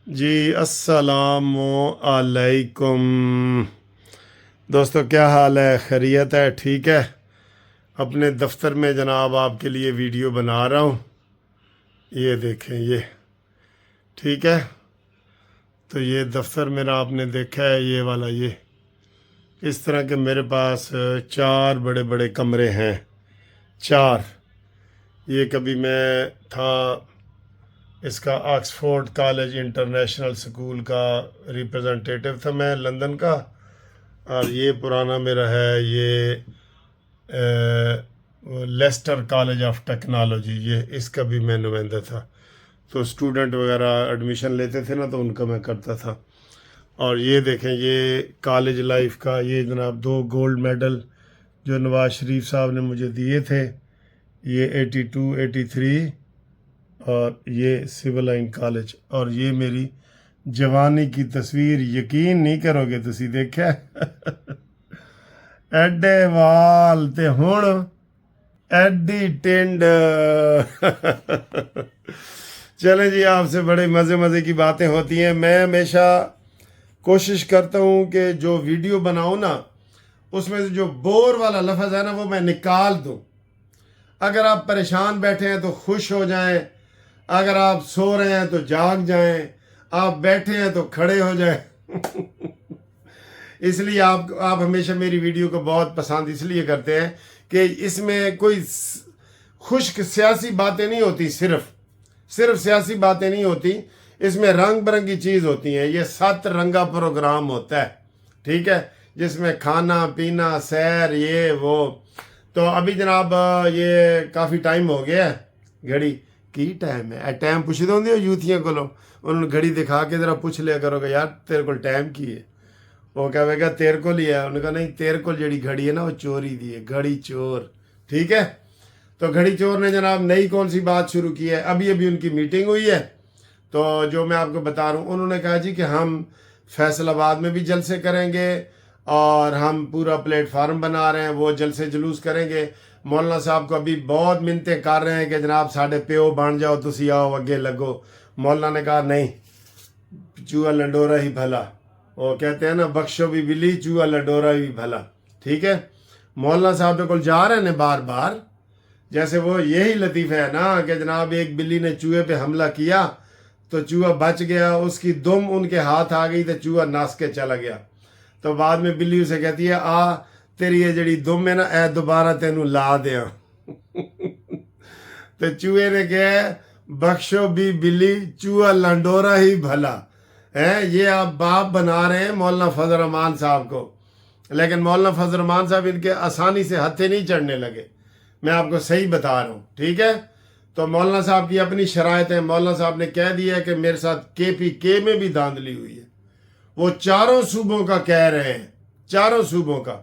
جی السلام علیکم دوستو، کیا حال ہے؟ خیریت ہے؟ ٹھیک ہے؟ اپنے دفتر میں جناب آپ کے لیے ویڈیو بنا رہا ہوں، یہ دیکھیں، یہ ٹھیک ہے؟ تو یہ دفتر میرا آپ نے دیکھا ہے، یہ والا، یہ اس طرح کے میرے پاس چار بڑے بڑے کمرے ہیں، چار۔ یہ کبھی میں تھا اس کا آکسفورڈ کالج انٹرنیشنل اسکول کا ریپرزنٹیٹیو تھا میں، لندن کا۔ اور یہ پرانا میرا ہے، یہ لیسٹر کالج آف ٹیکنالوجی، یہ اس کا بھی میں نمائندہ تھا۔ تو اسٹوڈنٹ وغیرہ ایڈمیشن لیتے تھے نا، تو ان کا میں کرتا تھا۔ اور یہ دیکھیں، یہ کالج لائف کا، یہ جناب 2 گولڈ میڈل جو نواز شریف صاحب نے مجھے دیے تھے، یہ 82 83، اور یہ سول لائن کالج۔ اور یہ میری جوانی کی تصویر، یقین نہیں کرو گے تسی، دیکھا ایڈے وال تے ہن ایڈی ٹینڈ چلیں جی، آپ سے بڑے مزے مزے کی باتیں ہوتی ہیں۔ میں ہمیشہ کوشش کرتا ہوں کہ جو ویڈیو بناؤں نا، اس میں سے جو بور والا لفظ ہے نا، وہ میں نکال دوں۔ اگر آپ پریشان بیٹھے ہیں تو خوش ہو جائیں، اگر آپ سو رہے ہیں تو جاگ جائیں، آپ بیٹھے ہیں تو کھڑے ہو جائیں اس لیے آپ ہمیشہ میری ویڈیو کو بہت پسند اس لیے کرتے ہیں کہ اس میں کوئی خشک سیاسی باتیں نہیں ہوتی، صرف سیاسی باتیں نہیں ہوتی، اس میں رنگ برنگی چیز ہوتی ہیں۔ یہ 7 رنگا پروگرام ہوتا ہے، ٹھیک ہے، جس میں کھانا پینا سیر یہ وہ۔ تو ابھی جناب یہ کافی ٹائم ہو گیا ہے، گھڑی کی ٹائم ہے، ٹائم پوچھ دو یوتھیاں کو، انہوں نے گھڑی دکھا کے ذرا پوچھ لیا کرو کہ یار تیرے کو ٹائم کی ہے؟ وہ کہے گا تیرے کو لیا ہے، انہوں نے کہا نہیں، تیرے کو جڑی گھڑی ہے نا وہ چوری دی ہے، گھڑی چور، ٹھیک ہے؟ تو گھڑی چور نے جناب نئی کون سی بات شروع کی ہے؟ ابھی ان کی میٹنگ ہوئی ہے، تو جو میں آپ کو بتا رہا ہوں، انہوں نے کہا جی کہ ہم فیصل آباد میں بھی جلسے کریں گے، اور ہم پورا پلیٹ فارم بنا رہے ہیں، وہ جلسے جلوس کریں گے۔ مولانا صاحب کو ابھی بہت منتیں کر رہے ہیں کہ جناب ساڑھے پیو بن جاؤ، تسی آؤ اگے لگو۔ مولانا نے کہا نہیں، چوہا لنڈورا ہی بھلا، وہ کہتے ہیں نا، بخشو بھی بلی، چوہا لنڈورا ہی بھلا، ٹھیک ہے؟ مولانا صاحب کے کول جا رہے ہیں بار بار، جیسے وہ یہی لطیفہ ہے نا کہ جناب ایک بلی نے چوہے پہ حملہ کیا تو چوہا بچ گیا، اس کی دم ان کے ہاتھ آ گئی تو چوہا ناس کے چلا گیا۔ تو بعد میں بلی اسے کہتی ہے، آ تیری یہ جڑی دم ہے نا، اے دوبارہ تینوں لا دیا تو چوہے نے کہا بخشو بھی بلی، چوہا لنڈورا ہی بھلا ہے۔ یہ آپ باپ بنا رہے ہیں مولانا فضل الرحمان صاحب کو، لیکن مولانا فضل الرحمان صاحب ان کے آسانی سے ہتھے نہیں چڑھنے لگے، میں آپ کو صحیح بتا رہا ہوں، ٹھیک ہے؟ تو مولانا صاحب کی اپنی شرائط ہے۔ مولانا صاحب نے کہہ دیا ہے کہ میرے ساتھ KPK میں بھی دھاندلی ہوئی ہے، وہ چاروں صوبوں کا کہہ رہے ہیں، چاروں صوبوں کا،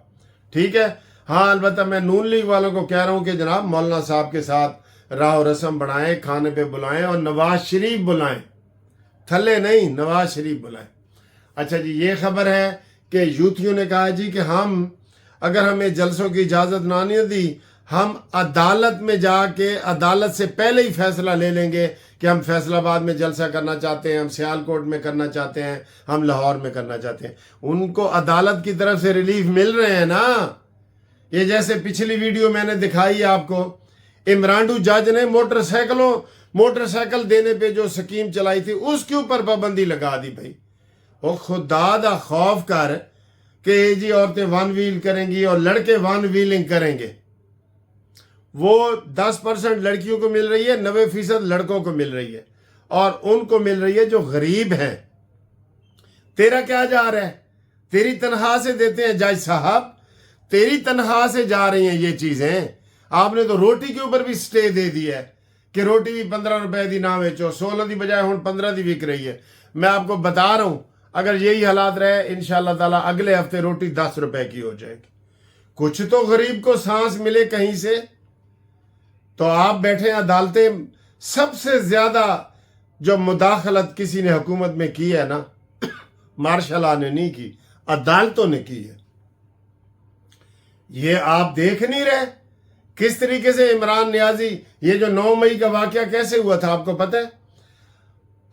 ٹھیک ہے؟ ہاں البتہ میں نون لیگ والوں کو کہہ رہا ہوں کہ جناب مولانا صاحب کے ساتھ راہ و رسم بڑھائیں، کھانے پہ بلائیں، اور نواز شریف بلائیں، تھلے نہیں، نواز شریف بلائیں۔ اچھا جی، یہ خبر ہے کہ یوتھیوں نے کہا جی کہ ہم اگر ہمیں جلسوں کی اجازت نہ دی، ہم عدالت میں جا کے عدالت سے پہلے ہی فیصلہ لے لیں گے کہ ہم فیصل آباد میں جلسہ کرنا چاہتے ہیں، ہم سیالکوٹ میں کرنا چاہتے ہیں، ہم لاہور میں کرنا چاہتے ہیں۔ ان کو عدالت کی طرف سے ریلیف مل رہے ہیں نا۔ یہ جیسے پچھلی ویڈیو میں نے دکھائی آپ کو، عمرانڈو جج نے موٹر سائیکل دینے پہ جو سکیم چلائی تھی، اس کے اوپر پابندی لگا دی بھائی۔ وہ خدا دا خوف کر کہ جی عورتیں 1 ویل کریں گی اور لڑکے 1 ویلنگ کریں گے۔ وہ 10% لڑکیوں کو مل رہی ہے، 90% لڑکوں کو مل رہی ہے، اور ان کو مل رہی ہے جو غریب ہیں۔ تیرا کیا جا رہا ہے؟ تیری تنخواہ سے دیتے ہیں جج صاحب، تیری تنخواہ سے جا رہی ہیں یہ چیزیں۔ آپ نے تو روٹی کے اوپر بھی سٹے دے دی ہے کہ روٹی بھی 15 روپے دی نہ بیچو، 16 دی بجائے ہوں 15 دی بک رہی ہے۔ میں آپ کو بتا رہا ہوں، اگر یہی حالات رہے انشاءاللہ تعالیٰ اگلے ہفتے روٹی 10 روپے کی ہو جائے گی۔ کچھ تو غریب کو سانس ملے کہیں سے۔ تو آپ بیٹھے عدالتیں، سب سے زیادہ جو مداخلت کسی نے حکومت میں کی ہے نا، مارشل لا نے نہیں کی، عدالتوں نے کی ہے۔ یہ آپ دیکھ نہیں رہے کس طریقے سے عمران نیازی، یہ جو 9 مئی کا واقعہ کیسے ہوا تھا آپ کو پتہ ہے؟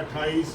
28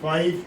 5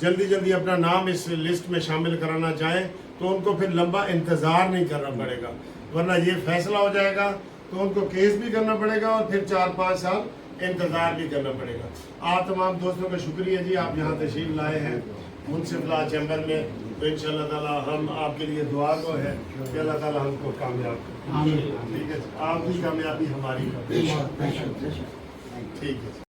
جلدی جلدی اپنا نام اس لسٹ میں شامل کرانا چاہیں تو ان کو پھر لمبا انتظار نہیں کرنا پڑے گا، ورنہ یہ فیصلہ ہو جائے گا تو ان کو کیس بھی کرنا پڑے گا اور پھر 4-5 سال انتظار بھی کرنا پڑے گا۔ آپ تمام دوستوں کا شکریہ جی، آپ یہاں تشریف لائے ہیں منصف لا چیمبر میں، تو انشاءاللہ تعالی ہم آپ کے لیے دعا گو ہے کہ اللہ تعالی ہم کو کامیاب کرے۔ ٹھیک ہے، آپ کی کامیابی ہماری کامیابی۔ ٹھیک ہے۔